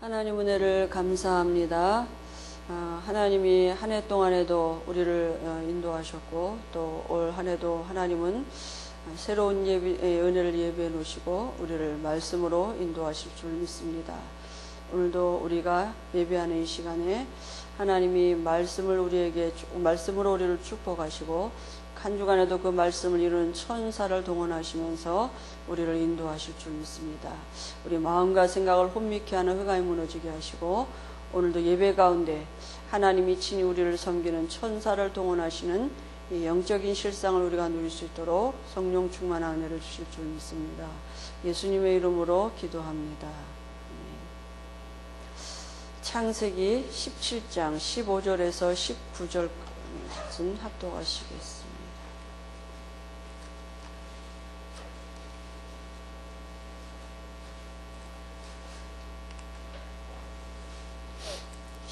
하나님 은혜를 감사합니다. 하나님이 한 해 동안에도 우리를 인도하셨고 또 올 한 해도 하나님은 새로운 은혜를 예비해 놓으시고 우리를 말씀으로 인도하실 줄 믿습니다. 오늘도 우리가 예배하는 이 시간에 하나님이 말씀으로 우리를 축복하시고 한 주간에도 그 말씀을 이루는 천사를 동원하시면서 우리를 인도하실 줄 믿습니다. 우리 마음과 생각을 혼미케 하는 흑암이 무너지게 하시고 오늘도 예배 가운데 하나님이 친히 우리를 섬기는 천사를 동원하시는 이 영적인 실상을 우리가 누릴 수 있도록 성령 충만한 은혜를 주실 줄 믿습니다. 예수님의 이름으로 기도합니다. 창세기 17장 15절에서 19절까지 합독하시겠습니다.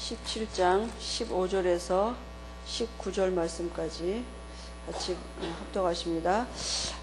17장 15절에서 19절 말씀까지 같이 합독하십니다.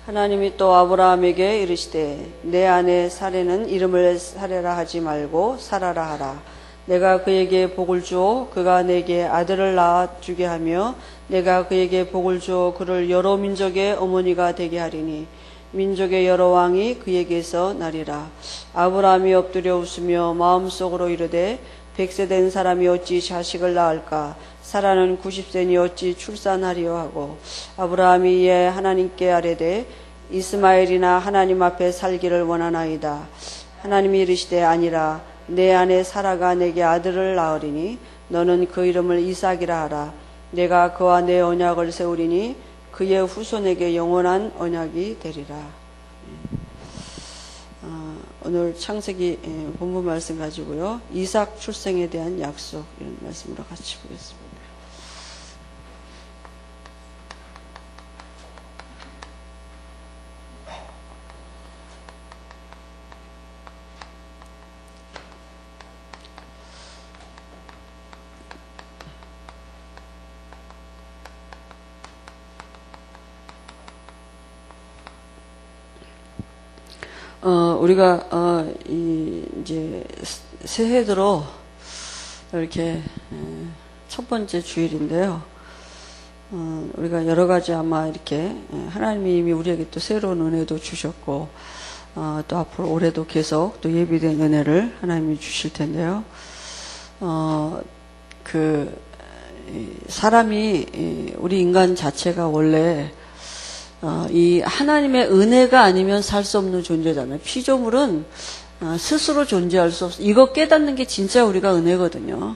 하나님이 또 아브라함에게 이르시되 내 아내 사레는 이름을 사레라 하지 말고 사라라 하라. 내가 그에게 복을 주어 그가 내게 아들을 낳아 주게 하며 내가 그에게 복을 주어 그를 여러 민족의 어머니가 되게 하리니 민족의 여러 왕이 그에게서 나리라. 아브라함이 엎드려 웃으며 마음속으로 이르되 100세 된 사람이 어찌 자식을 낳을까? 사라는 90세니 어찌 출산하리요 하고 아브라함이 이에 하나님께 아뢰되 이스마엘이나 하나님 앞에 살기를 원하나이다. 하나님이 이르시되 아니라 내 아내 사라가 내게 아들을 낳으리니 너는 그 이름을 이삭이라 하라. 내가 그와 내 언약을 세우리니 그의 후손에게 영원한 언약이 되리라. 오늘 창세기 본문 말씀 가지고요. 이삭 출생에 대한 약속 이런 말씀으로 같이 보겠습니다. 우리가 이제 새해 들어 이렇게 첫 번째 주일인데요. 우리가 여러 가지 아마 이렇게 하나님이 이미 우리에게 또 새로운 은혜도 주셨고 또 앞으로 올해도 계속 또 예비된 은혜를 하나님이 주실 텐데요. 사람이 우리 인간 자체가 원래 이 하나님의 은혜가 아니면 살 수 없는 존재잖아요. 피조물은 스스로 존재할 수 없어요. 이거 깨닫는 게 진짜 우리가 은혜거든요.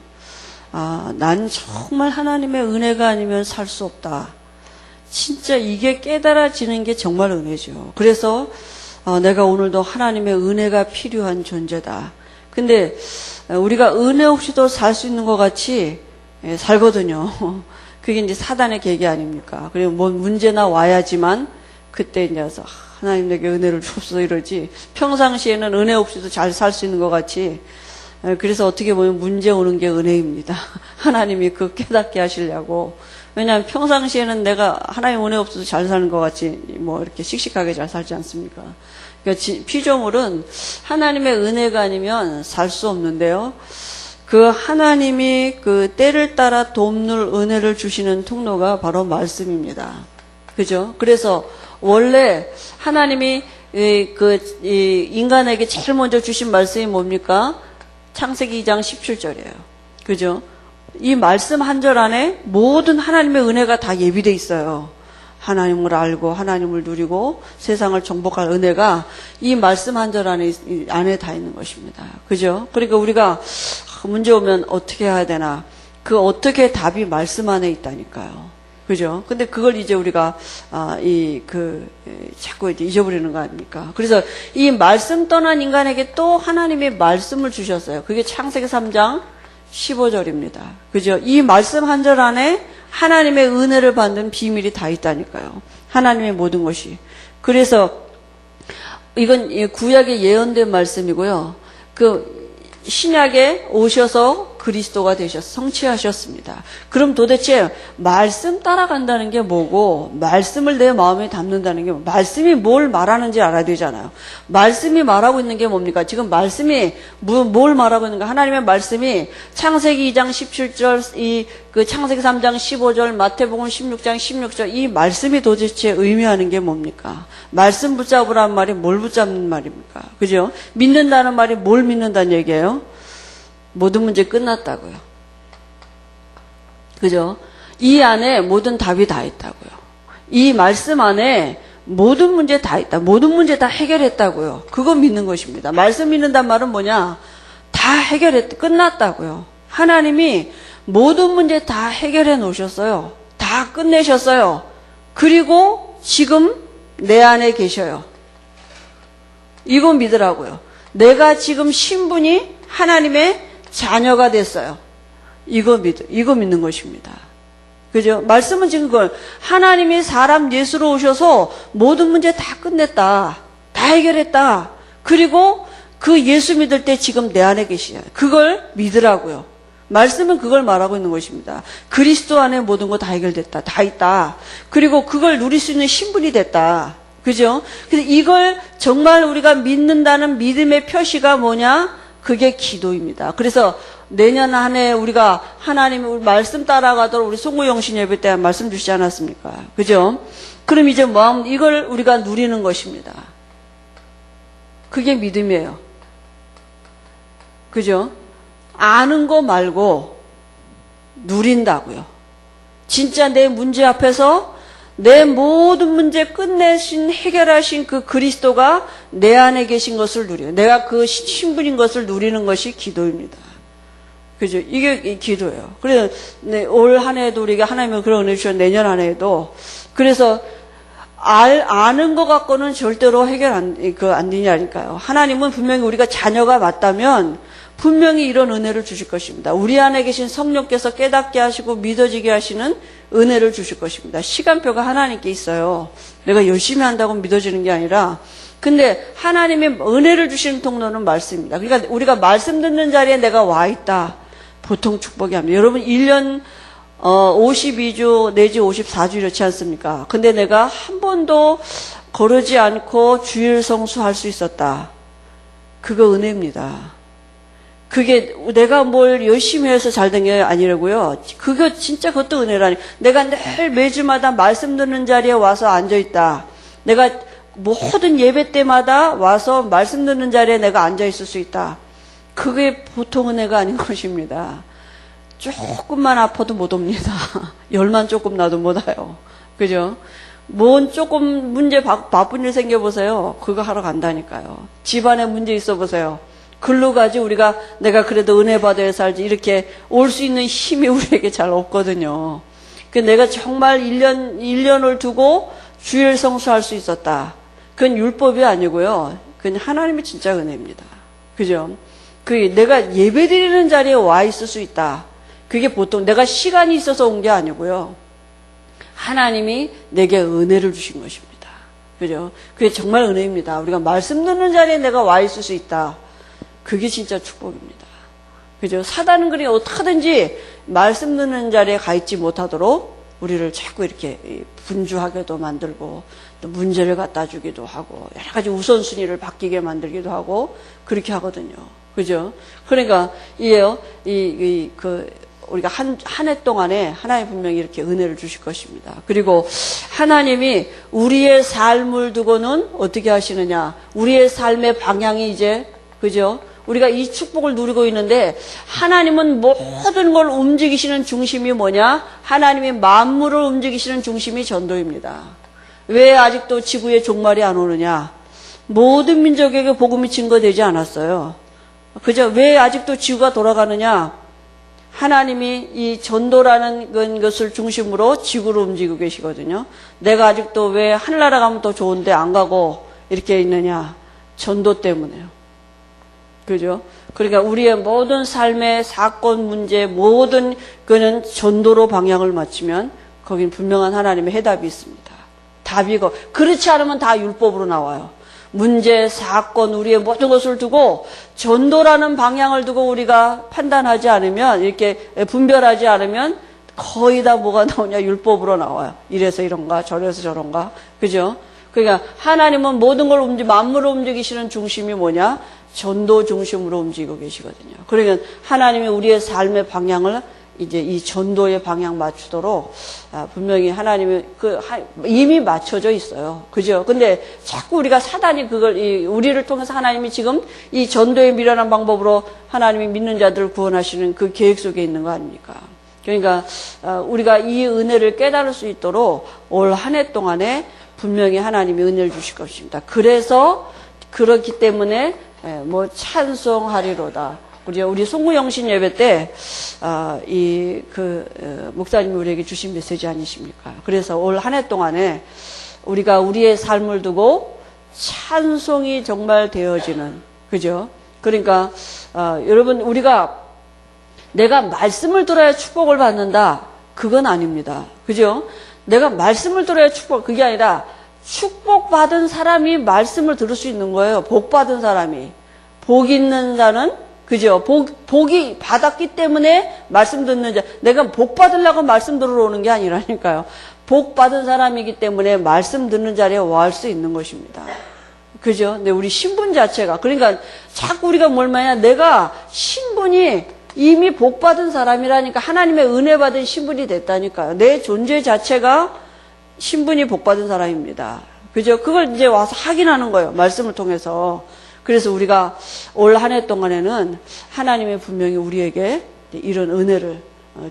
난 정말 하나님의 은혜가 아니면 살 수 없다. 진짜 이게 깨달아지는 게 정말 은혜죠. 그래서 내가 오늘도 하나님의 은혜가 필요한 존재다. 근데 우리가 은혜 없이도 살 수 있는 것 같이 살거든요. 그게 이제 사단의 계기 아닙니까? 그리고 뭐 문제나 와야지만 그때 이제 와서 하나님 내게 은혜를 주옵소서 이러지. 평상시에는 은혜 없이도 잘 살 수 있는 것 같이. 그래서 어떻게 보면 문제 오는 게 은혜입니다. 하나님이 그 깨닫게 하시려고. 왜냐하면 평상시에는 내가 하나님 은혜 없어도 잘 사는 것 같이 뭐 이렇게 씩씩하게 잘 살지 않습니까? 그러니까 피조물은 하나님의 은혜가 아니면 살 수 없는데요. 그 하나님이 그 때를 따라 돕는 은혜를 주시는 통로가 바로 말씀입니다. 그죠? 그래서 원래 하나님이 인간에게 제일 먼저 주신 말씀이 뭡니까? 창세기 2장 17절이에요. 그죠? 이 말씀 한 절 안에 모든 하나님의 은혜가 다 예비되어 있어요. 하나님을 알고 하나님을 누리고 세상을 정복할 은혜가 이 말씀 한 절 안에 다 있는 것입니다. 그죠? 그러니까 우리가 문제 오면 어떻게 해야 되나? 그 어떻게 답이 말씀 안에 있다니까요. 그죠? 근데 그걸 이제 우리가, 자꾸 이제 잊어버리는 거 아닙니까? 그래서 이 말씀 떠난 인간에게 또 하나님의 말씀을 주셨어요. 그게 창세기 3장 15절입니다. 그죠? 이 말씀 한 절 안에 하나님의 은혜를 받는 비밀이 다 있다니까요. 하나님의 모든 것이. 그래서 이건 구약에 예언된 말씀이고요. 신약에 오셔서 그리스도가 성취하셨습니다. 그럼 도대체 말씀 따라간다는 게 뭐고 말씀을 내 마음에 담는다는 게 말씀이 뭘 말하는지 알아야 되잖아요. 말씀이 말하고 있는 게 뭡니까? 지금 말씀이 뭘 말하고 있는가? 하나님의 말씀이 창세기 2장 17절, 그 창세기 3장 15절, 마태복음 16장 16절 이 말씀이 도대체 의미하는 게 뭡니까? 말씀 붙잡으라는 말이 뭘 붙잡는 말입니까? 그죠? 믿는다는 말이 뭘 믿는다는 얘기예요? 모든 문제 끝났다고요. 그죠? 이 안에 모든 답이 다 있다고요. 이 말씀 안에 모든 문제 다 있다. 모든 문제 다 해결했다고요. 그거 믿는 것입니다. 말씀 믿는단 말은 뭐냐? 다 끝났다고요. 하나님이 모든 문제 다 해결해 놓으셨어요. 다 끝내셨어요. 그리고 지금 내 안에 계셔요. 이거 믿으라고요. 내가 지금 신분이 하나님의 자녀가 됐어요. 이거 믿는 것입니다. 그죠? 말씀은 지금 그걸 하나님이 사람 예수로 오셔서 모든 문제 다 끝냈다. 다 해결했다. 그리고 그 예수 믿을 때 지금 내 안에 계시냐. 그걸 믿으라고요. 말씀은 그걸 말하고 있는 것입니다. 그리스도 안에 모든 거 다 해결됐다. 다 있다. 그리고 그걸 누릴 수 있는 신분이 됐다. 그죠? 그래서 이걸 정말 우리가 믿는다는 믿음의 표시가 뭐냐? 그게 기도입니다. 그래서 내년 한 해 우리가 하나님의 말씀 따라가도록 우리 송구영신 예배 때 말씀 주시지 않았습니까? 그죠? 그럼 이제 이걸 우리가 누리는 것입니다. 그게 믿음이에요. 그죠? 아는 거 말고 누린다고요. 진짜 내 문제 앞에서 내 모든 문제 끝내신 해결하신 그 그리스도가 내 안에 계신 것을 누려요. 내가 그 신분인 것을 누리는 것이 기도입니다. 그죠? 이게 기도예요. 그래서 올 한 해도 우리가 하나님은 그런 은혜 주셔서 내년 한 해에도 그래서 아는 것 갖고는 절대로 해결 안 되냐니까요. 하나님은 분명히 우리가 자녀가 맞다면 분명히 이런 은혜를 주실 것입니다. 우리 안에 계신 성령께서 깨닫게 하시고 믿어지게 하시는 은혜를 주실 것입니다. 시간표가 하나님께 있어요. 내가 열심히 한다고 믿어지는 게 아니라 근데 하나님의 은혜를 주시는 통로는 말씀입니다. 그러니까 우리가 말씀 듣는 자리에 내가 와 있다. 보통 축복이 합니다. 여러분 1년 52주 내지 54주 이렇지 않습니까? 근데 내가 한 번도 거르지 않고 주일 성수할 수 있었다. 그거 은혜입니다. 그게 내가 뭘 열심히 해서 잘 된 게 아니라고요. 그거 진짜 그것도 은혜라니. 내가 늘 매주마다 말씀 듣는 자리에 와서 앉아있다. 내가 모든 예배 때마다 와서 말씀 듣는 자리에 내가 앉아있을 수 있다. 그게 보통 은혜가 아닌 것입니다. 조금만 아파도 못 옵니다. 열만 조금 나도 못 와요. 그죠? 뭔 조금 문제 바쁜 일 생겨보세요. 그거 하러 간다니까요. 집안에 문제 있어 보세요. 글로 가지 내가 그래도 은혜 받아야 살지 이렇게 올 수 있는 힘이 우리에게 잘 없거든요. 내가 정말 1년을 두고 주일 성수할 수 있었다. 그건 율법이 아니고요. 그건 하나님의 진짜 은혜입니다. 그죠? 내가 예배 드리는 자리에 와 있을 수 있다. 그게 보통 내가 시간이 있어서 온 게 아니고요. 하나님이 내게 은혜를 주신 것입니다. 그죠? 그게 정말 은혜입니다. 우리가 말씀 듣는 자리에 내가 와 있을 수 있다. 그게 진짜 축복입니다. 그죠? 사단은 그래 어떻게든지 말씀 듣는 자리에 가 있지 못하도록 우리를 자꾸 이렇게 분주하게도 만들고 또 문제를 갖다 주기도 하고 여러 가지 우선순위를 바뀌게 만들기도 하고 그렇게 하거든요. 그죠? 그러니까 우리가 한 해 동안에 하나님 분명히 이렇게 은혜를 주실 것입니다. 그리고 하나님이 우리의 삶을 두고는 어떻게 하시느냐? 우리의 삶의 방향이 이제 그죠? 우리가 이 축복을 누리고 있는데 하나님은 모든 걸 움직이시는 중심이 뭐냐? 하나님이 만물을 움직이시는 중심이 전도입니다. 왜 아직도 지구에 종말이 안 오느냐? 모든 민족에게 복음이 증거되지 않았어요. 그죠? 왜 아직도 지구가 돌아가느냐? 하나님이 이 전도라는 것을 중심으로 지구를 움직이고 계시거든요. 내가 아직도 왜 하늘나라 가면 더 좋은데 안 가고 이렇게 있느냐? 전도 때문에요. 그죠? 그러니까 우리의 모든 삶의 사건, 문제, 모든 그는 전도로 방향을 맞추면 거긴 분명한 하나님의 해답이 있습니다. 답이고 그렇지 않으면 다 율법으로 나와요. 문제, 사건, 우리의 모든 것을 두고 전도라는 방향을 두고 우리가 판단하지 않으면, 이렇게 분별하지 않으면 거의 다 뭐가 나오냐? 율법으로 나와요. 이래서 이런가, 저래서 저런가. 그죠? 그러니까 하나님은 모든 걸 만물을 움직이시는 중심이 뭐냐? 전도 중심으로 움직이고 계시거든요. 그러니까 하나님이 우리의 삶의 방향을 이제 이 전도의 방향 맞추도록 분명히 하나님이 이미 맞춰져 있어요. 그죠? 근데 자꾸 우리가 사단이 그걸 우리를 통해서 하나님이 지금 이 전도의 미련한 방법으로 하나님이 믿는 자들을 구원하시는 그 계획 속에 있는 거 아닙니까? 그러니까 우리가 이 은혜를 깨달을 수 있도록 올 한 해 동안에 분명히 하나님이 은혜를 주실 것입니다. 그래서 그렇기 때문에 뭐 찬송하리로다. 우리 송구영신 예배 때 목사님이 우리에게 주신 메시지 아니십니까? 그래서 올 한 해 동안에 우리가 우리의 삶을 두고 찬송이 정말 되어지는, 그죠? 그러니까 여러분, 내가 말씀을 들어야 축복을 받는다, 그건 아닙니다. 그죠? 내가 말씀을 들어야 그게 아니라 축복받은 사람이 말씀을 들을 수 있는 거예요. 복받은 사람이. 복 있는 자는, 그죠? 복이 받았기 때문에 말씀 듣는 자. 내가 복 받으려고 말씀 들으러 오는 게 아니라니까요. 복 받은 사람이기 때문에 말씀 듣는 자리에 와 할 수 있는 것입니다. 그죠? 근데 우리 신분 자체가, 그러니까 자꾸 우리가 뭘 말하냐, 내가 신분이 이미 복 받은 사람이라니까, 하나님의 은혜 받은 신분이 됐다니까요. 내 존재 자체가 신분이 복 받은 사람입니다. 그죠? 그걸 이제 와서 확인하는 거예요. 말씀을 통해서. 그래서 우리가 올 한 해 동안에는 하나님이 분명히 우리에게 이런 은혜를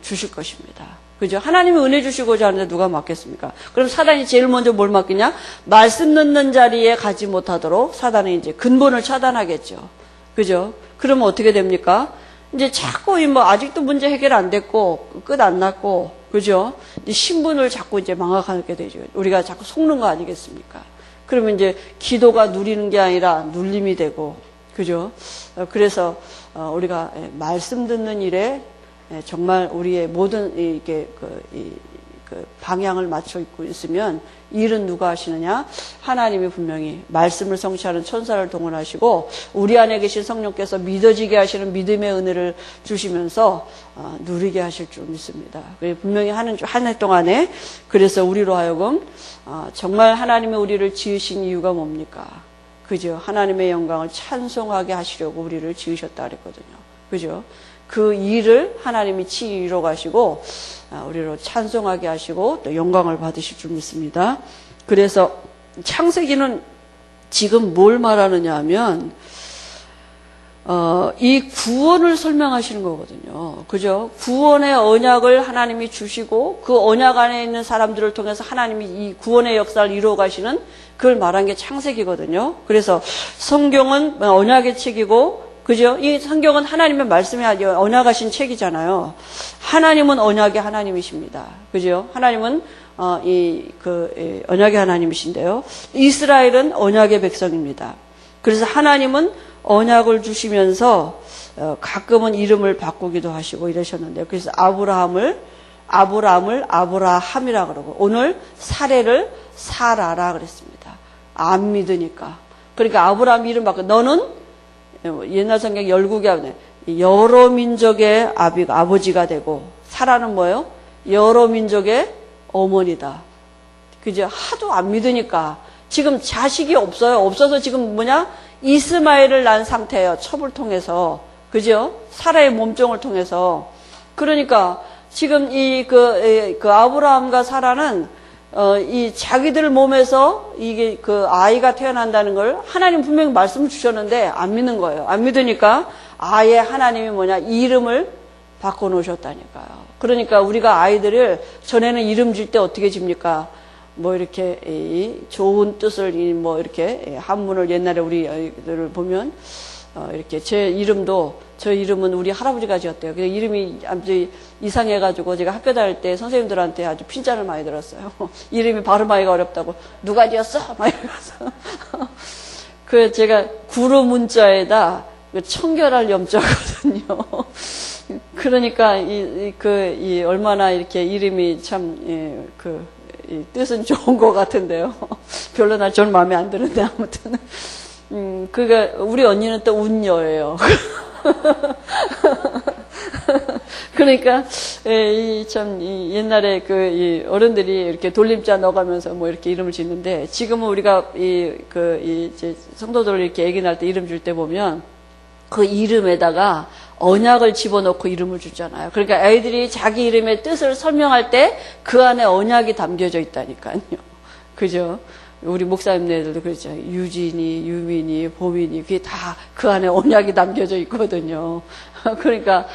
주실 것입니다. 그죠? 하나님이 은혜 주시고자 하는데 누가 맡겠습니까? 그럼 사단이 제일 먼저 뭘 맡기냐? 말씀 듣는 자리에 가지 못하도록 사단은 이제 근본을 차단하겠죠. 그죠? 그러면 어떻게 됩니까? 이제 자꾸 아직도 문제 해결 안 됐고, 끝 안 났고, 그죠? 이제 신분을 자꾸 이제 망각하게 되죠. 우리가 자꾸 속는 거 아니겠습니까? 그러면 이제 기도가 누리는 게 아니라 눌림이 되고, 그죠? 그래서 우리가 말씀 듣는 일에 정말 우리의 모든 그 방향을 맞춰 있고 있으면, 일은 누가 하시느냐? 하나님이 분명히 말씀을 성취하는 천사를 동원하시고 우리 안에 계신 성령께서 믿어지게 하시는 믿음의 은혜를 주시면서 누리게 하실 줄 믿습니다. 분명히 한 해 동안에, 그래서 우리로 하여금 정말 하나님이 우리를 지으신 이유가 뭡니까? 그죠? 하나님의 영광을 찬송하게 하시려고 우리를 지으셨다 그랬거든요. 그죠? 그 일을 하나님이 이루어 가시고 우리로 찬송하게 하시고 또 영광을 받으실 줄 믿습니다. 그래서 창세기는 지금 뭘 말하느냐 하면 이 구원을 설명하시는 거거든요. 그죠? 구원의 언약을 하나님이 주시고 그 언약 안에 있는 사람들을 통해서 하나님이 이 구원의 역사를 이루어 가시는, 그걸 말한 게 창세기거든요. 그래서 성경은 언약의 책이고, 그죠? 이 성경은 하나님의 말씀이 언약하신 책이잖아요. 하나님은 언약의 하나님이십니다. 그죠? 하나님은 언약의 하나님이신데요. 이스라엘은 언약의 백성입니다. 그래서 하나님은 언약을 주시면서 가끔은 이름을 바꾸기도 하시고 이러셨는데요. 그래서 아브라함을 아브라함이라 그러고, 오늘 사례를 사라라 그랬습니다. 안 믿으니까. 그러니까 아브라함 이름 바꿔. 너는 옛날 성경 열국에 여러 민족의 아버지가 되고, 사라는 뭐예요? 여러 민족의 어머니다. 그죠? 하도 안 믿으니까 지금 자식이 없어요. 없어서 지금 이스마엘을 낳은 상태예요. 첩을 통해서. 그죠? 사라의 몸종을 통해서. 그러니까 지금 아브라함과 사라는 이 자기들 몸에서 이게 아이가 태어난다는 걸 하나님 분명히 말씀을 주셨는데 안 믿는 거예요. 안 믿으니까 아예 하나님이 이름을 바꿔놓으셨다니까요. 그러니까 우리가 아이들을 전에는 이름 질 때 어떻게 집니까? 이렇게 좋은 뜻을 이렇게 한문을 옛날에 우리 아이들을 보면 이렇게 제 이름은 우리 할아버지가 지었대요. 근데 이름이 아주 이상해가지고 제가 학교 다닐 때 선생님들한테 아주 핀잔을 많이 들었어요. 이름이 발음하기가 어렵다고. 누가 지었어? 막 이러면서. 그래서 제가 구루 문자에다 청결할 염자거든요. 그러니까 얼마나 이렇게 이름이 참 이 뜻은 좋은 것 같은데요. 별로 전 마음에 안 드는데, 아무튼. 우리 언니는 또 운녀예요. 그러니까, 옛날에 이 어른들이 이렇게 돌림자 넣어가면서 뭐 이렇게 이름을 짓는데, 지금은 우리가 이제 성도들 이렇게 애기 낳을 때 이름 줄 때 보면, 그 이름에다가 언약을 집어넣고 이름을 주잖아요. 그러니까 아이들이 자기 이름의 뜻을 설명할 때 그 안에 언약이 담겨져 있다니까요. 그죠? 우리 목사님네들도 그렇죠. 유진이, 유민이, 보민이, 그게 다 그 안에 언약이 담겨져 있거든요. 그러니까,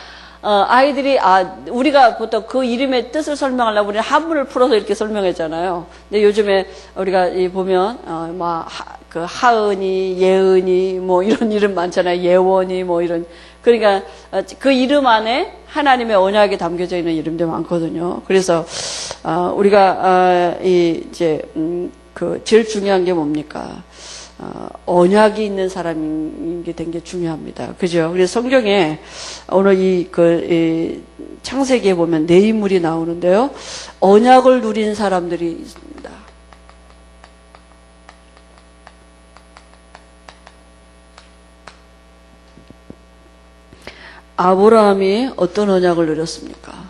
우리가 보통 그 이름의 뜻을 설명하려고 우리는 한문을 풀어서 이렇게 설명했잖아요. 근데 요즘에 우리가 보면, 하은이, 예은이, 뭐 이런 이름 많잖아요. 예원이, 뭐 이런. 그러니까 그 이름 안에 하나님의 언약이 담겨져 있는 이름도 많거든요. 그래서, 우리가, 제일 중요한 게 뭡니까? 언약이 있는 사람이 된 게 중요합니다. 그죠? 그래서 성경에 오늘 이 창세기에 보면 네 인물이 나오는데요. 언약을 누린 사람들이 있습니다. 아브라함이 어떤 언약을 누렸습니까?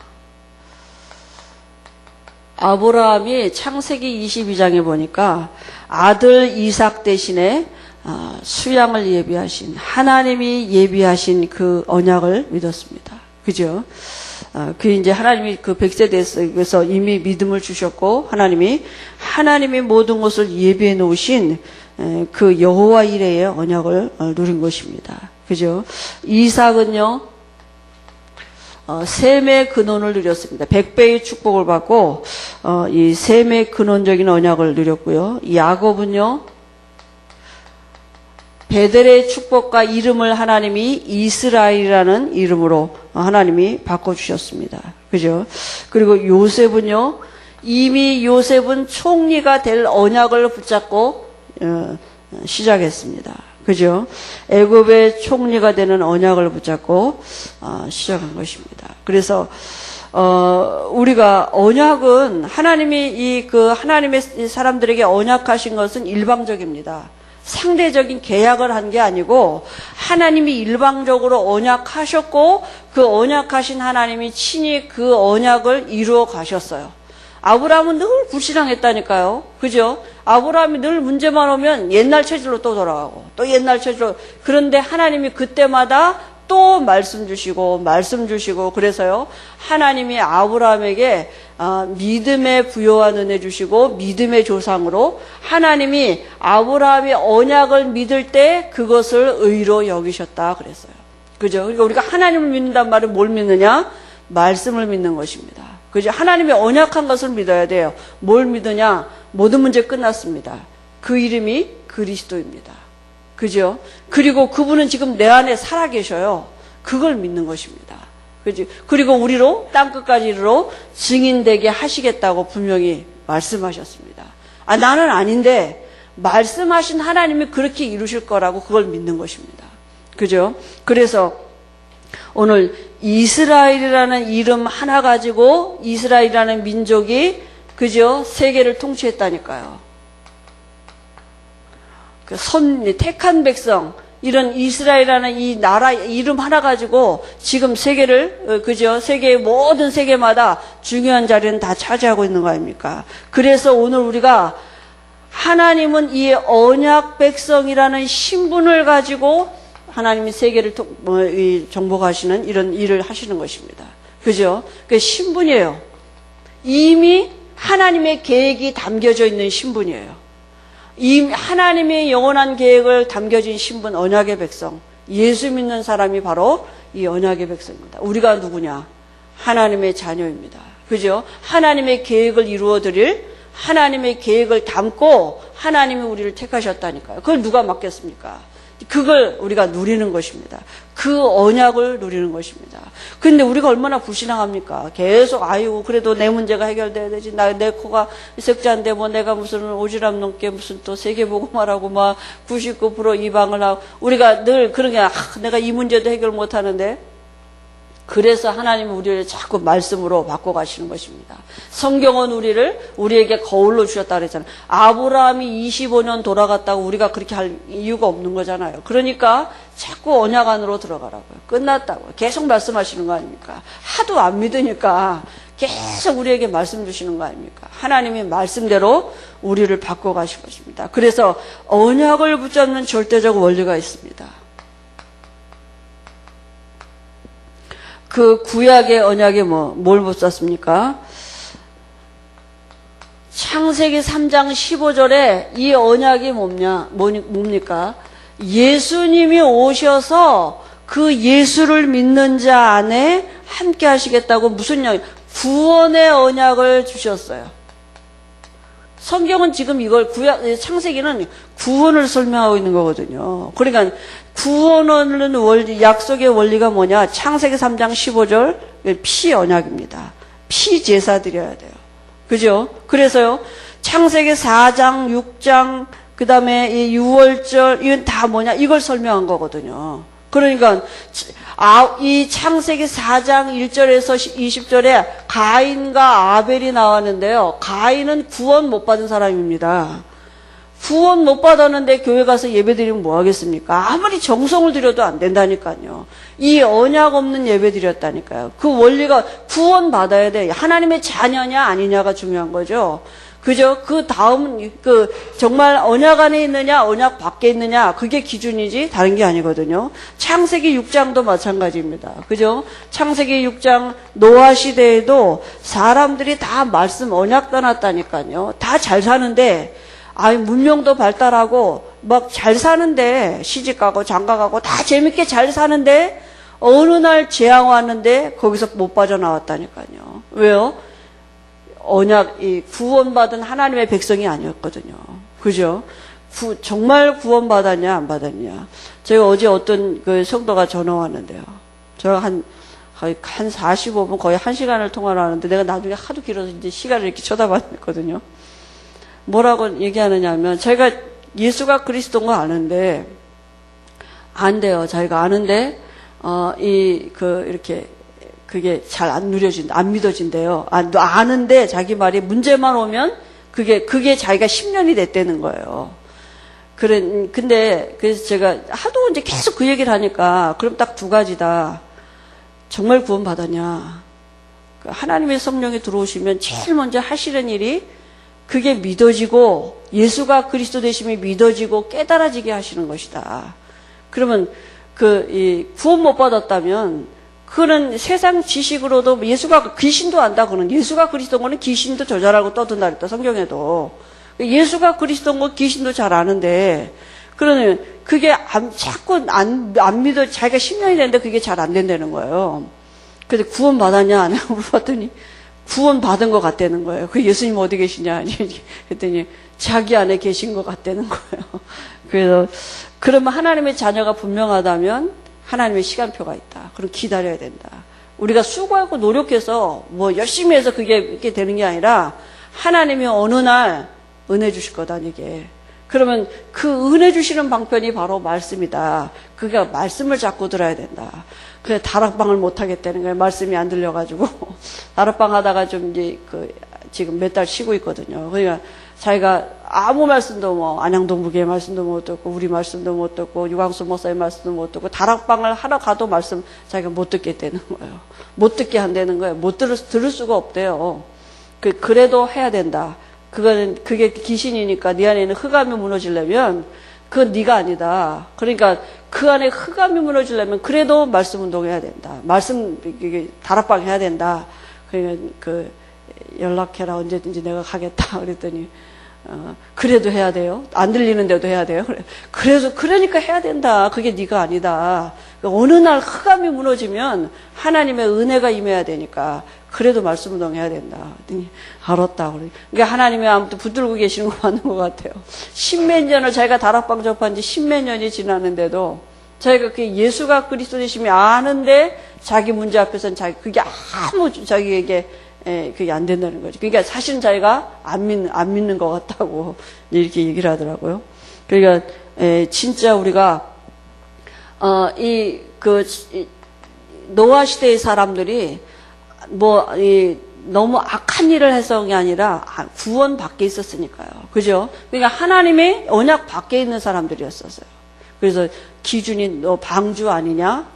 아브라함이 창세기 22장에 보니까 아들 이삭 대신에 수양을 예비하신, 하나님이 예비하신 그 언약을 믿었습니다. 그죠? 이제 하나님이 그 100세대에서 이미 믿음을 주셨고, 하나님이 모든 것을 예비해 놓으신 그 여호와 이레의 언약을 누린 것입니다. 그죠? 이삭은요, 셈의 근원을 누렸습니다. 100배의 축복을 받고 이 셈의 근원적인 언약을 누렸고요. 야곱은요, 베델의 축복과 이름을 하나님이 이스라엘이라는 이름으로 하나님이 바꿔주셨습니다. 그죠? 그리고 요셉은요, 이미 요셉은 총리가 될 언약을 붙잡고 시작했습니다. 그죠? 애굽의 총리가 되는 언약을 붙잡고 시작한 것입니다. 그래서 우리가 언약은 하나님이 하나님의 사람들에게 언약하신 것은 일방적입니다. 상대적인 계약을 한 게 아니고 하나님이 일방적으로 언약하셨고 그 언약하신 하나님이 친히 그 언약을 이루어 가셨어요. 아브라함은 늘 불신앙했다니까요. 그죠? 아브라함이 늘 문제만 오면 옛날 체질로 또 돌아가고 또 옛날 체질로. 그런데 하나님이 그때마다 또 말씀 주시고 그래서요, 하나님이 아브라함에게 믿음의 부요한 은혜 주시고 믿음의 조상으로 하나님이 아브라함의 언약을 믿을 때 그것을 의로 여기셨다 그랬어요. 그죠? 그러니까 우리가 하나님을 믿는단 말은 뭘 믿느냐? 말씀을 믿는 것입니다. 그죠? 하나님의 언약한 것을 믿어야 돼요. 뭘 믿으냐? 모든 문제 끝났습니다. 그 이름이 그리스도입니다. 그죠? 그리고 그분은 지금 내 안에 살아계셔요. 그걸 믿는 것입니다. 그죠? 그리고 우리로 땅끝까지 이르러 증인되게 하시겠다고 분명히 말씀하셨습니다. 나는 아닌데 말씀하신 하나님이 그렇게 이루실 거라고 그걸 믿는 것입니다. 그죠? 그래서 오늘 이스라엘이라는 이름 하나 가지고 이스라엘이라는 민족이, 그죠? 세계를 통치했다니까요. 택한 백성, 이런 이스라엘이라는 이 나라 이름 하나 가지고 지금 세계를, 그죠? 모든 세계마다 중요한 자리는 다 차지하고 있는 거 아닙니까? 그래서 오늘 우리가 하나님은 이 언약 백성이라는 신분을 가지고 하나님이 세계를 정복하시는 이런 일을 하시는 것입니다. 그죠? 그 신분이에요. 이미 하나님의 계획이 담겨져 있는 신분이에요. 이 하나님의 영원한 계획을 담겨진 신분, 언약의 백성, 예수 믿는 사람이 바로 이 언약의 백성입니다. 우리가 누구냐? 하나님의 자녀입니다. 그죠? 하나님의 계획을 이루어드릴, 하나님의 계획을 담고 하나님이 우리를 택하셨다니까요. 그걸 누가 맡겠습니까? 그걸 우리가 누리는 것입니다. 그 언약을 누리는 것입니다. 근데 우리가 얼마나 불신앙합니까? 계속 그래도 내 문제가 해결돼야 되지. 내 코가 석자인데 뭐 내가 무슨 오지랖 넘게 무슨 또 세계복음하라고 막 99% 이방을 하고 우리가 늘 그런 게 내가 이 문제도 해결 못하는데 그래서 하나님은 우리를 자꾸 말씀으로 바꿔가시는 것입니다. 성경은 우리에게 거울로 주셨다 그랬잖아요. 아브라함이 25년 돌아갔다고 우리가 그렇게 할 이유가 없는 거잖아요. 그러니까 자꾸 언약 안으로 들어가라고요. 끝났다고 계속 말씀하시는 거 아닙니까? 하도 안 믿으니까 계속 우리에게 말씀 주시는 거 아닙니까? 하나님이 말씀대로 우리를 바꿔가실 것입니다. 그래서 언약을 붙잡는 절대적 원리가 있습니다. 그 구약의 언약에 뭘 붙잡습니까? 창세기 3장 15절에 이 언약이 뭡니까? 예수님이 오셔서 그 예수를 믿는 자 안에 함께 하시겠다고 무슨 구원의 언약을 주셨어요. 성경은 지금 이걸 창세기는 구원을 설명하고 있는 거거든요. 그러니까 구원하는 약속의 원리가 뭐냐? 창세기 3장 15절 피 언약입니다. 피 제사 드려야 돼요. 그죠? 그래서요. 창세기 4장, 6장, 그 다음에 이 6월절 이건 다 뭐냐? 이걸 설명한 거거든요. 그러니까 이 창세기 4장 1절에서 20절에 가인과 아벨이 나왔는데요. 가인은 구원 못 받은 사람입니다. 구원 못 받았는데 교회 가서 예배 드리면 뭐 하겠습니까? 아무리 정성을 들여도 안 된다니까요. 이 언약 없는 예배 드렸다니까요. 그 원리가 구원 받아야 돼. 하나님의 자녀냐 아니냐가 중요한 거죠. 그죠? 그 다음은 정말 언약 안에 있느냐 언약 밖에 있느냐 그게 기준이지 다른 게 아니거든요. 창세기 6장도 마찬가지입니다. 그죠? 창세기 6장 노아 시대에도 사람들이 다 말씀 언약 떠났다니까요. 다 잘 사는데 문명도 발달하고 막 잘 사는데 시집가고 장가가고 다 재밌게 잘 사는데 어느 날 재앙 왔는데 거기서 못 빠져나왔다니까요. 왜요? 구원받은 하나님의 백성이 아니었거든요. 그죠? 정말 구원받았냐, 안 받았냐. 제가 어제 어떤 그 성도가 전화 왔는데요. 제가 거의 한 45분, 거의 1시간을 통화를 하는데 내가 나중에 하도 길어서 이제 시간을 이렇게 쳐다봤거든요. 뭐라고 얘기하느냐 하면, 제가 예수가 그리스도인 거 아는데, 안 돼요. 자기가 아는데, 이렇게, 그게 잘 안 믿어진대요. 아는데 자기 말이 문제만 오면 그게 자기가 10년이 됐다는 거예요. 그래서 제가 하도 이제 계속 그 얘기를 하니까 그럼 딱 두 가지다. 정말 구원받았냐. 하나님의 성령이 들어오시면 제일 먼저 하시는 일이 그게 믿어지고 예수가 그리스도 되심이 믿어지고 깨달아지게 하시는 것이다. 그러면 구원 못 받았다면 그는 세상 지식으로도 예수가 귀신도 안다 그는 예수가 그리스도인 거는 귀신도 저잘하고 떠든다 그랬다 성경에도. 예수가 그리스도인 거 귀신도 잘 아는데 그러면 그게 자꾸 안 믿어 자기가 10년이 됐는데 그게 잘 안 된다는 거예요. 그래서 구원 받았냐 안 하고 물어봤더니 구원 받은 것 같다는 거예요. 그 예수님 어디 계시냐 그랬더니 자기 안에 계신 것 같다는 거예요. 그래서 그러면 하나님의 자녀가 분명하다면 하나님의 시간표가 있다. 그럼 기다려야 된다. 우리가 수고하고 노력해서 열심히 해서 그게 이렇게 되는 게 아니라 하나님이 어느 날 은혜 주실 거다 이게. 그러면 그 은혜 주시는 방편이 바로 말씀이다. 그러니까 말씀을 잡고 들어야 된다. 그래 다락방을 못 하겠다는 거예요. 말씀이 안 들려가지고 다락방 하다가 좀 이제 지금 몇 달 쉬고 있거든요. 그러니까 자기가 아무 말씀도 안양동부교회 말씀도 못 듣고 우리 말씀도 못 듣고 유광수 목사의 말씀도 못 듣고 다락방을 하러 가도 말씀 자기가 못 듣겠다는 거예요. 못 듣게 한다는 거예요. 못 들을 수가 없대요. 그래도 해야 된다. 그게 귀신이니까 네 안에 있는 흑암이 무너지려면 그건 네가 아니다. 그러니까 그 안에 흑암이 무너지려면 그래도 말씀 운동해야 된다. 다락방 해야 된다. 그러니까 연락해라 언제든지 내가 가겠다 그랬더니 그래도 해야 돼요. 안 들리는데도 해야 돼요. 그러니까 해야 된다. 그게 네가 아니다. 어느 날 흑암이 무너지면 하나님의 은혜가 임해야 되니까 그래도 말씀 운동해야 된다. 알았다. 그러니까 하나님이 아무튼 붙들고 계시는 거 맞는 것 같아요. 십몇 년을 자기가 다락방 접한 지 십몇 년이 지났는데도 자기가 예수가 그리스도 되심이 아는데 자기 문제 앞에서는 그게 자기에게 그게 안 된다는 거죠. 그러니까 사실은 자기가 안 믿는 것 같다고 이렇게 얘기를 하더라고요. 그러니까 진짜 우리가 노아 시대의 사람들이 너무 악한 일을 해서 게 아니라 구원 밖에 있었으니까요. 그죠? 그러니까 하나님의 언약 밖에 있는 사람들이었어요. 그래서 기준이 너 방주 아니냐?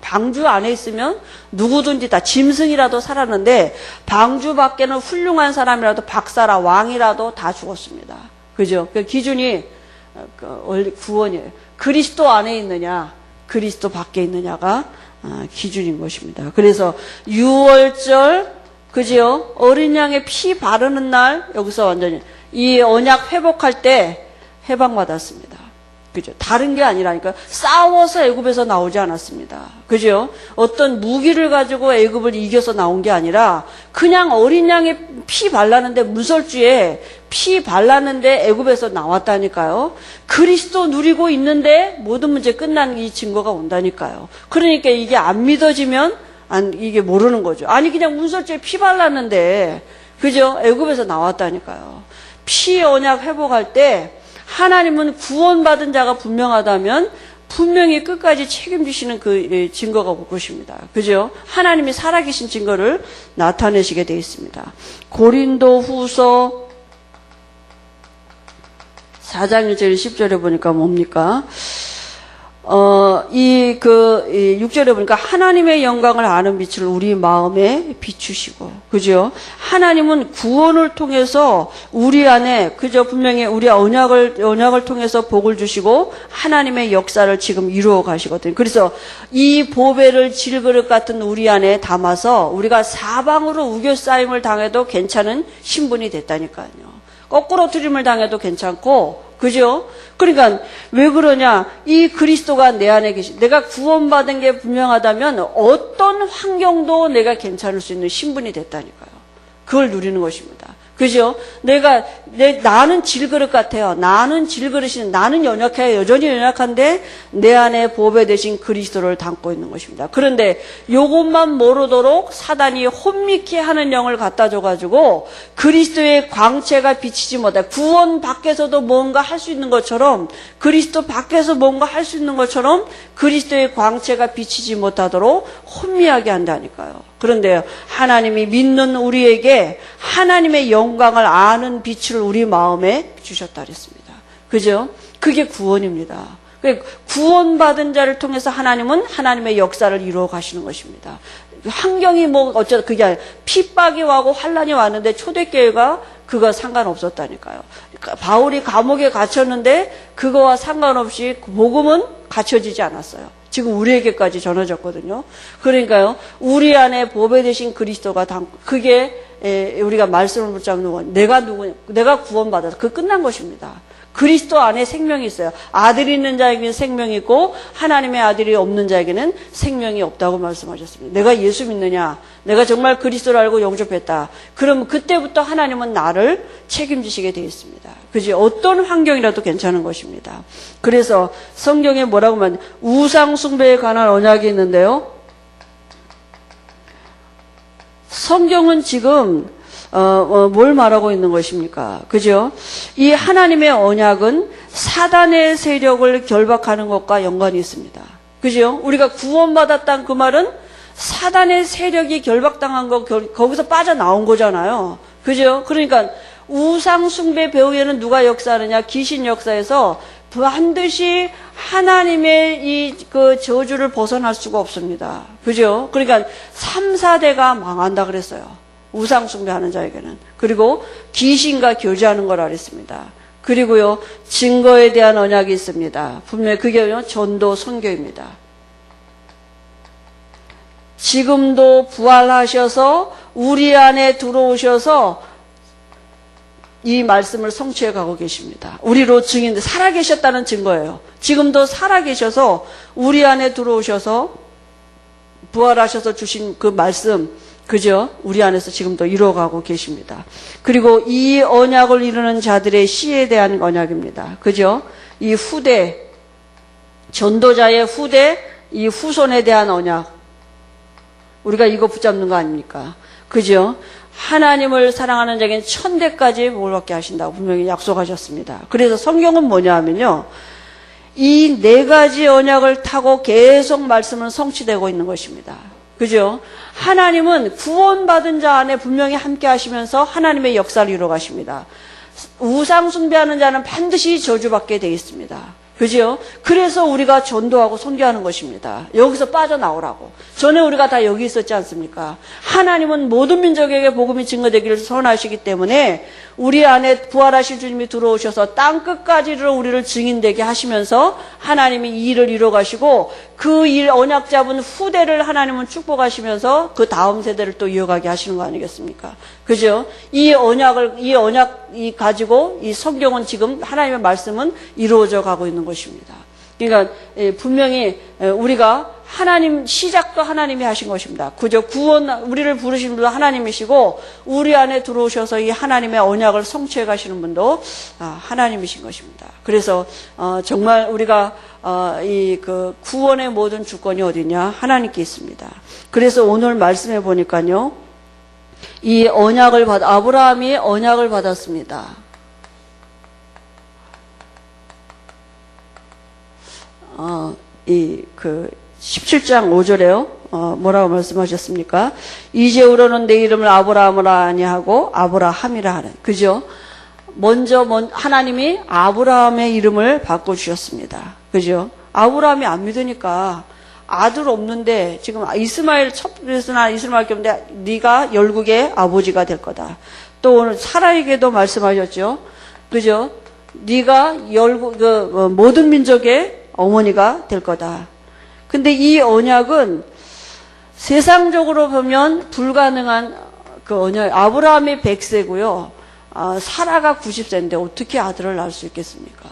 방주 안에 있으면 누구든지 다 짐승이라도 살았는데 방주 밖에는 훌륭한 사람이라도 박사라 왕이라도 다 죽었습니다. 그죠? 그 기준이 원래 구원이에요. 그리스도 안에 있느냐, 그리스도 밖에 있느냐가 기준인 것입니다. 그래서 6월절, 그죠? 어린 양의 피 바르는 날, 여기서 완전히 이 언약 회복할 때 해방받았습니다. 그죠? 다른 게 아니라니까 싸워서 애굽에서 나오지 않았습니다. 그죠? 어떤 무기를 가지고 애굽을 이겨서 나온 게 아니라 그냥 어린 양의 피 발랐는데 문설주에 피 발랐는데 애굽에서 나왔다니까요. 그리스도 누리고 있는데 모든 문제 끝난 이 증거가 온다니까요. 그러니까 이게 안 믿어지면 이게 모르는 거죠. 아니 그냥 문설주에 피 발랐는데 그죠? 애굽에서 나왔다니까요. 피 언약 회복할 때 하나님은 구원받은 자가 분명하다면 분명히 끝까지 책임지시는 그 증거가 올 것입니다. 그죠? 하나님이 살아계신 증거를 나타내시게 되어 있습니다. 고린도 후서 4장 1절 10절에 보니까 뭡니까? 6절에 보니까 하나님의 영광을 아는 빛을 우리 마음에 비추시고, 그죠? 하나님은 구원을 통해서 우리 안에, 그죠? 분명히 우리 언약을 통해서 복을 주시고 하나님의 역사를 지금 이루어 가시거든요. 그래서 이 보배를 질그릇 같은 우리 안에 담아서 우리가 사방으로 우겨싸임을 당해도 괜찮은 신분이 됐다니까요. 거꾸로 트림을 당해도 괜찮고, 그죠? 그러니까 왜 그러냐? 이 그리스도가 내 안에 내가 구원받은 게 분명하다면 어떤 환경도 내가 괜찮을 수 있는 신분이 됐다니까요. 그걸 누리는 것입니다. 그죠? 나는 질그릇 같아요. 나는 연약해요. 여전히 연약한데 내 안에 보배 되신 그리스도를 담고 있는 것입니다. 그런데 요것만 모르도록 사단이 혼미케 하는 영을 갖다 줘가지고 그리스도의 광채가 비치지 못해. 구원 밖에서도 뭔가 할 수 있는 것처럼, 그리스도 밖에서 뭔가 할 수 있는 것처럼 그리스도의 광채가 비치지 못하도록 혼미하게 한다니까요. 그런데 하나님이 믿는 우리에게 하나님의 영광을 아는 빛을 우리 마음에 주셨다 그랬습니다. 그죠? 그게 구원입니다. 구원받은 자를 통해서 하나님은 하나님의 역사를 이루어 가시는 것입니다. 환경이 그게 아니라 핍박이 와고 환란이 왔는데 초대교회가 그거 상관없었다니까요. 바울이 감옥에 gat혔는데 그거와 상관없이 복음은 갖춰지지 않았어요. 지금 우리에게까지 전해졌거든요. 그러니까요, 우리 안에 보배 되신 그리스도가 그게 우리가 말씀을 붙잡는 건 내가 구원받아서 그 끝난 것입니다. 그리스도 안에 생명이 있어요. 아들이 있는 자에게는 생명이 있고 하나님의 아들이 없는 자에게는 생명이 없다고 말씀하셨습니다. 내가 예수 믿느냐? 내가 정말 그리스도를 알고 영접했다. 그럼 그때부터 하나님은 나를 책임지시게 되어 있습니다. 그지? 어떤 환경이라도 괜찮은 것입니다. 그래서 성경에 뭐라고 말하냐? 우상 숭배에 관한 언약이 있는데요. 성경은 지금 뭘 말하고 있는 것입니까? 그죠? 이 하나님의 언약은 사단의 세력을 결박하는 것과 연관이 있습니다. 그죠? 우리가 구원받았다는 그 말은 사단의 세력이 결박당한 거기서 빠져나온 거잖아요. 그죠? 그러니까 우상 숭배 배후에는 누가 역사하느냐? 귀신 역사에서 반드시 하나님의 그 저주를 벗어날 수가 없습니다. 그죠? 그러니까 3, 4대가 망한다 그랬어요. 우상 숭배하는 자에게는. 그리고 귀신과 교제하는 거라 그랬습니다. 그리고요, 증거에 대한 언약이 있습니다. 분명히 그게 전도 선교입니다. 지금도 부활하셔서 우리 안에 들어오셔서 이 말씀을 성취해 가고 계십니다. 우리로 증인, 살아계셨다는 증거예요. 지금도 살아계셔서 우리 안에 들어오셔서 부활하셔서 주신 그 말씀, 그죠? 우리 안에서 지금도 이루어가고 계십니다. 그리고 이 언약을 이루는 자들의 시에 대한 언약입니다. 그죠? 이 후대, 전도자의 후대, 이 후손에 대한 언약. 우리가 이거 붙잡는 거 아닙니까? 그죠? 하나님을 사랑하는 자에게는 1000대까지 복을 받게 하신다고 분명히 약속하셨습니다. 그래서 성경은 뭐냐 하면요, 이 네 가지 언약을 타고 계속 말씀은 성취되고 있는 것입니다. 그죠? 하나님은 구원받은 자 안에 분명히 함께 하시면서 하나님의 역사를 이루어 가십니다. 우상 숭배하는 자는 반드시 저주받게 되어 있습니다. 그죠? 그래서 우리가 전도하고 선교하는 것입니다. 여기서 빠져나오라고. 전에 우리가 다 여기 있었지 않습니까? 하나님은 모든 민족에게 복음이 증거되기를 선하시기 때문에 우리 안에 부활하실 주님이 들어오셔서 땅 끝까지로 우리를 증인되게 하시면서 하나님이 이 일을 이루어 가시고 그 일 언약 잡은 후대를 하나님은 축복하시면서 그 다음 세대를 또 이어가게 하시는 거 아니겠습니까? 그죠? 이 언약이 가지고 이 성경은 지금 하나님의 말씀은 이루어져 가고 있는 것입니다. 그러니까 분명히 우리가 하나님 시작도 하나님이 하신 것입니다. 그저 구원 우리를 부르신 분도 하나님이시고 우리 안에 들어오셔서 이 하나님의 언약을 성취해 가시는 분도 하나님이신 것입니다. 그래서 정말 우리가 이 그 구원의 모든 주권이 어디냐? 하나님께 있습니다. 그래서 오늘 말씀해 보니까요. 이 언약을 아브라함이 언약을 받았습니다. 이 그 17장 5절에요. 뭐라고 말씀하셨습니까? 이제후로는 내 이름을 아브라함이라 아니하고 아브라함이라 하는. 그죠? 먼저 하나님이 아브라함의 이름을 바꿔주셨습니다. 그죠? 아브라함이 안 믿으니까 아들 없는데 지금 이스마엘 첩에서나 이스마엘 경데 네가 열국의 아버지가 될 거다. 또 오늘 사라에게도 말씀하셨죠. 그죠? 네가 열국 모든 민족의 어머니가 될 거다. 근데 이 언약은 세상적으로 보면 불가능한 그 언약. 아브라함이 100세고요. 사라가 90세인데 어떻게 아들을 낳을 수 있겠습니까?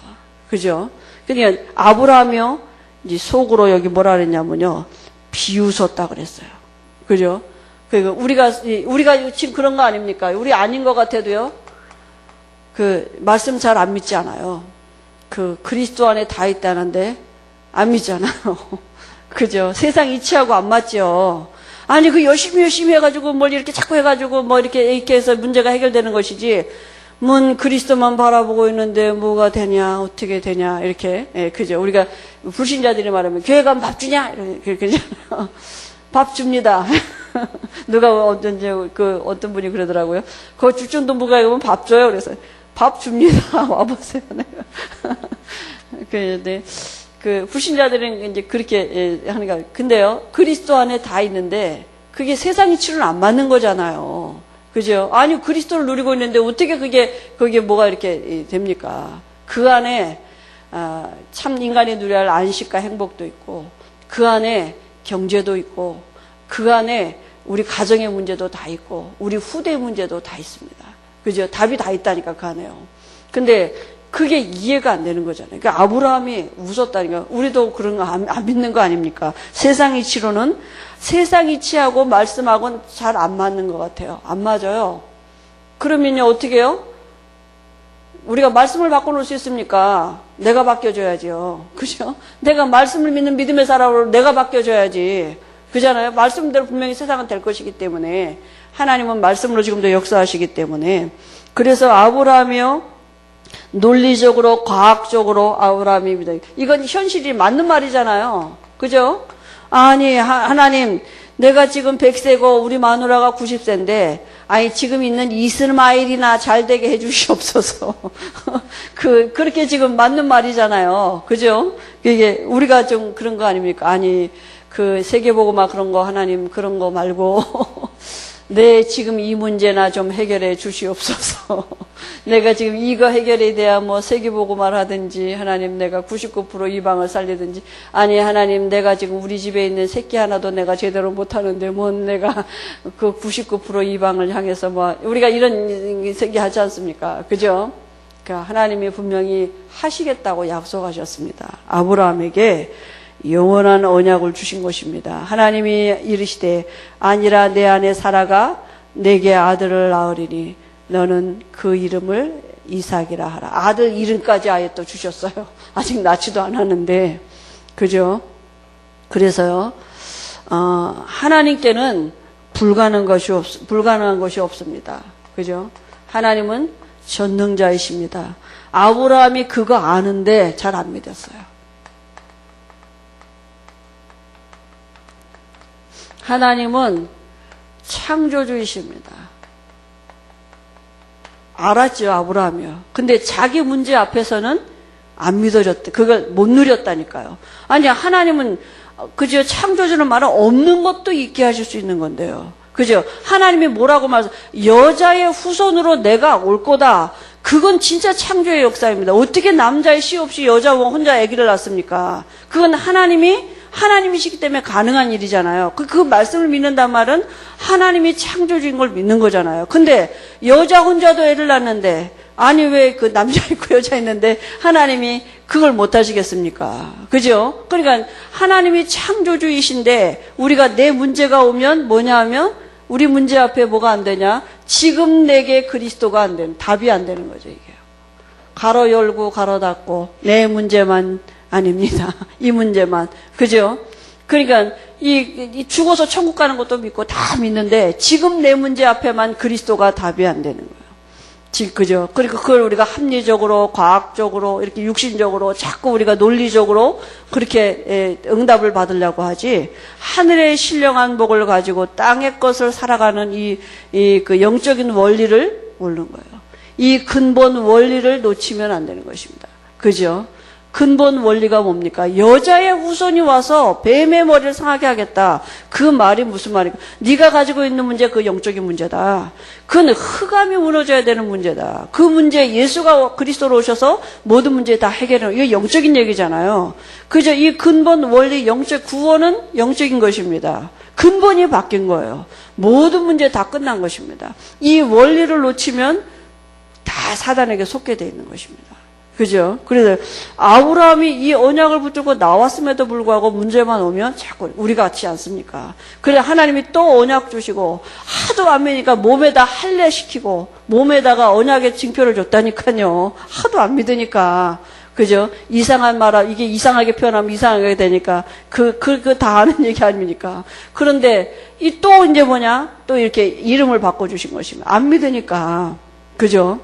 그죠? 그러니까 아브라함이요. 이제 속으로 여기 뭐라 그랬냐면요. 비웃었다 그랬어요. 그죠? 그러니까 우리가 지금 그런 거 아닙니까? 우리 아닌 것 같아도요. 그 말씀 잘 안 믿지 않아요. 그 그리스도 안에 다 있다는데 안 믿잖아요. 그죠? 세상 이치하고 안 맞죠. 아니 그 열심히 해가지고 뭘 이렇게 자꾸 해가지고 뭐 이렇게 해서 문제가 해결되는 것이지. 그리스도만 바라보고 있는데 뭐가 되냐 어떻게 되냐 이렇게 그죠? 우리가 불신자들이 말하면 교회 가면 밥 주냐 이렇게 밥 줍니다. 누가 어떤 분이 그러더라고요. 그 주천동부가 오면 밥 줘요. 그래서 밥 줍니다. 와보세요. 근데 그 불신자들은 이제 그렇게 하니까 근데요 그리스도 안에 다 있는데 그게 세상 이치로는 안 맞는 거잖아요. 그죠? 아니 그리스도를 누리고 있는데 어떻게 그게 뭐가 이렇게 됩니까? 그 안에 참 인간이 누려야 할 안식과 행복도 있고 그 안에 경제도 있고 그 안에 우리 가정의 문제도 다 있고 우리 후대 문제도 다 있습니다. 그죠? 답이 다 있다니까 그 안에요. 근데 그게 이해가 안 되는 거잖아요. 그러니까 아브라함이 웃었다니까. 우리도 그런 거 안 믿는 거 아닙니까? 세상 이치로는 세상 이치하고 말씀하고는 잘 안 맞는 것 같아요. 안 맞아요. 그러면요 어떻게 해요? 우리가 말씀을 바꿔놓을 수 있습니까? 내가 바뀌어줘야지요. 그죠? 내가 말씀을 믿는 믿음의 사람으로 내가 바뀌어줘야지. 그잖아요. 말씀대로 분명히 세상은 될 것이기 때문에 하나님은 말씀으로 지금도 역사하시기 때문에 그래서 아브라함이요. 논리적으로 과학적으로 아브라함이 믿어요. 이건 현실이 맞는 말이잖아요. 그죠? 아니 하나님 내가 지금 100세고 우리 마누라가 90세인데 아니 지금 있는 이스마엘이나 잘 되게 해주시옵소서. 그렇게 지금 맞는 말이잖아요. 그죠? 이게 우리가 좀 그런 거 아닙니까? 아니 그 세계보고마 그런 거 하나님 그런 거 말고 내 지금 이 문제나 좀 해결해 주시옵소서. 내가 지금 이거 해결이 돼야 뭐 세계보고말 하든지 하나님 내가 99% 이 방을 살리든지 아니 하나님 내가 지금 우리 집에 있는 새끼 하나도 내가 제대로 못하는데 뭐 내가 그 99% 이 방을 향해서 뭐 우리가 이런 새끼 하지 않습니까? 그죠? 그러니까 하나님이 분명히 하시겠다고 약속하셨습니다. 아브라함에게 영원한 언약을 주신 것입니다. 하나님이 이르시되 아니라 내 안에 사라가 내게 아들을 낳으리니 너는 그 이름을 이삭이라 하라. 아들 이름까지 아예 또 주셨어요. 아직 낳지도 않았는데 그죠? 그래서요 하나님께는 불가능한 것이 없습니다. 그죠? 하나님은 전능자이십니다. 아브라함이 그거 아는데 잘 안 믿었어요. 하나님은 창조주이십니다. 알았죠, 아브라함이요. 근데 자기 문제 앞에서는 안 믿어졌대. 그걸 못 누렸다니까요. 아니, 하나님은, 그죠? 창조주는 말은 없는 것도 있게 하실 수 있는 건데요. 그죠? 하나님이 뭐라고 말해서, 여자의 후손으로 내가 올 거다. 그건 진짜 창조의 역사입니다. 어떻게 남자의 씨 없이 여자와 혼자 아기를 낳습니까? 그건 하나님이시기 때문에 가능한 일이잖아요. 그 말씀을 믿는단 말은 하나님이 창조주인 걸 믿는 거잖아요. 근데 여자 혼자도 애를 낳는데, 아니 왜 그 남자 있고 여자 있는데 하나님이 그걸 못 하시겠습니까? 그죠? 그러니까 하나님이 창조주이신데 우리가 내 문제가 오면 뭐냐 하면 우리 문제 앞에 뭐가 안 되냐? 지금 내게 그리스도가 안 되는, 답이 안 되는 거죠, 이게. 가로 열고 가로 닫고 내 문제만 아닙니다. 이 문제만. 그죠? 그러니까 이 죽어서 천국 가는 것도 믿고 다 믿는데 지금 내 문제 앞에만 그리스도가 답이 안 되는 거예요. 그죠? 그러니까 그걸 우리가 합리적으로, 과학적으로, 이렇게 육신적으로, 자꾸 우리가 논리적으로 그렇게 응답을 받으려고 하지, 하늘의 신령한 복을 가지고 땅의 것을 살아가는 그 영적인 원리를 모르는 거예요. 이 근본 원리를 놓치면 안 되는 것입니다. 그죠? 근본 원리가 뭡니까? 여자의 후손이 와서 뱀의 머리를 상하게 하겠다. 그 말이 무슨 말입니까? 네가 가지고 있는 문제, 그 영적인 문제다. 그건 흑암이 무너져야 되는 문제다. 그 문제, 예수가 그리스도로 오셔서 모든 문제 다 해결해요. 이거 영적인 얘기잖아요. 그죠? 이 근본 원리, 영적 구원은 영적인 것입니다. 근본이 바뀐 거예요. 모든 문제 다 끝난 것입니다. 이 원리를 놓치면 다 사단에게 속게 돼 있는 것입니다. 그죠? 그래서 아브라함이 이 언약을 붙들고 나왔음에도 불구하고 문제만 오면 자꾸 우리 같지 않습니까? 그래 하나님이 또 언약 주시고 하도 안 믿으니까 몸에다 할례 시키고 몸에다가 언약의 징표를 줬다니까요. 하도 안 믿으니까. 그죠? 이상한 말, 이게 이상하게 표현하면 이상하게 되니까 그 다 아는 얘기 아닙니까? 그런데 이 또 이제 뭐냐? 또 이렇게 이름을 바꿔주신 것입니다. 안 믿으니까. 그죠?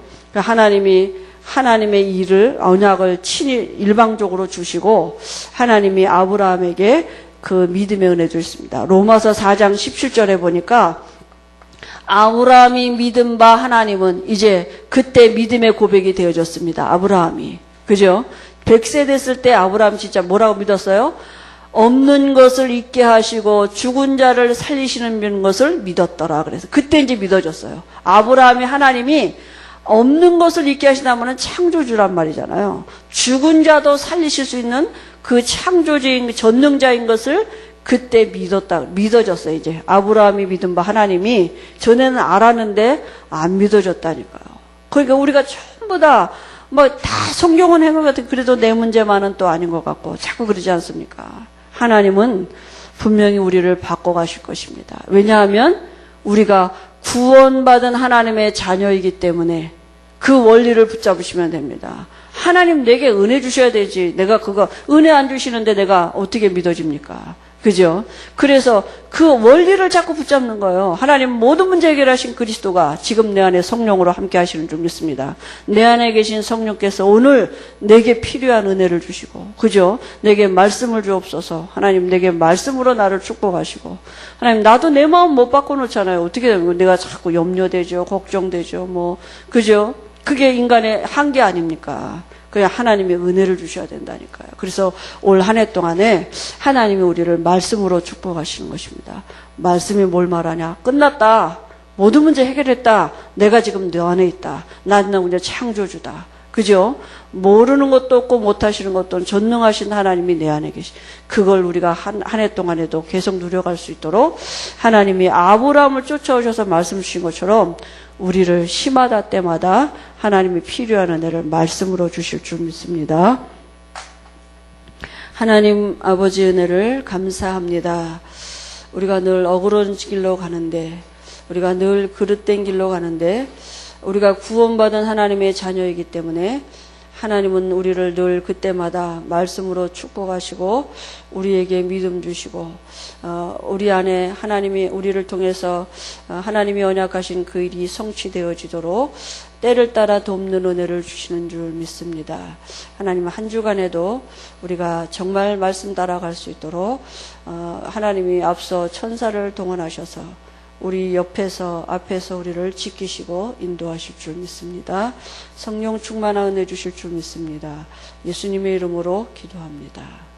하나님의 일을, 언약을 친히 일방적으로 주시고 하나님이 아브라함에게 그 믿음의 은혜 주셨습니다. 로마서 4장 17절에 보니까 아브라함이 믿은 바 하나님은 이제 그때 믿음의 고백이 되어졌습니다. 아브라함이. 그죠? 100세 됐을 때 아브라함 진짜 뭐라고 믿었어요? 없는 것을 있게 하시고 죽은 자를 살리시는 것을 믿었더라. 그래서 그때 이제 믿어졌어요. 아브라함이 하나님이 없는 것을 있게 하시다면은 창조주란 말이잖아요. 죽은 자도 살리실 수 있는 그 창조주인, 전능자인 것을 그때 믿어졌어요, 이제. 아브라함이 믿은 바 하나님이 전에는 알았는데 안 믿어졌다니까요. 그러니까 우리가 전부 다 성경은 해본 것 같은 그래도 내 문제만은 또 아닌 것 같고 자꾸 그러지 않습니까? 하나님은 분명히 우리를 바꿔가실 것입니다. 왜냐하면 우리가 구원받은 하나님의 자녀이기 때문에 그 원리를 붙잡으시면 됩니다. 하나님 내게 은혜 주셔야 되지. 내가 그거 은혜 안 주시는데 내가 어떻게 믿어집니까? 그죠? 그래서 그 원리를 자꾸 붙잡는 거예요. 하나님 모든 문제 해결하신 그리스도가 지금 내 안에 성령으로 함께 하시는 줄 믿습니다. 내 안에 계신 성령께서 오늘 내게 필요한 은혜를 주시고, 그죠? 내게 말씀을 주옵소서. 하나님 내게 말씀으로 나를 축복하시고, 하나님 나도 내 마음 못 바꿔놓잖아요. 어떻게 내가 자꾸 염려되죠, 걱정되죠, 그죠? 그게 인간의 한계 아닙니까? 그냥 하나님의 은혜를 주셔야 된다니까요. 그래서 올 한 해 동안에 하나님이 우리를 말씀으로 축복하시는 것입니다. 말씀이 뭘 말하냐? 끝났다. 모든 문제 해결했다. 내가 지금 너 안에 있다. 나는 이제 창조주다. 그죠? 모르는 것도 없고 못하시는 것도 없고 전능하신 하나님이 내 안에 계시. 그걸 우리가 한 해 동안에도 계속 누려갈 수 있도록 하나님이 아브라함을 쫓아오셔서 말씀 주신 것처럼 우리를 시마다 때마다 하나님이 필요한 은혜를 말씀으로 주실 줄 믿습니다. 하나님 아버지 은혜를 감사합니다. 우리가 늘 억울한 길로 가는데, 우리가 늘 그릇된 길로 가는데, 우리가 구원받은 하나님의 자녀이기 때문에 하나님은 우리를 늘 그때마다 말씀으로 축복하시고 우리에게 믿음 주시고 우리 안에 하나님이 우리를 통해서 하나님이 언약하신 그 일이 성취되어지도록 때를 따라 돕는 은혜를 주시는 줄 믿습니다. 하나님 한 주간에도 우리가 정말 말씀 따라갈 수 있도록 하나님이 앞서 천사를 동원하셔서 우리 옆에서 앞에서 우리를 지키시고 인도하실 줄 믿습니다. 성령 충만한 은혜 주실 줄 믿습니다. 예수님의 이름으로 기도합니다.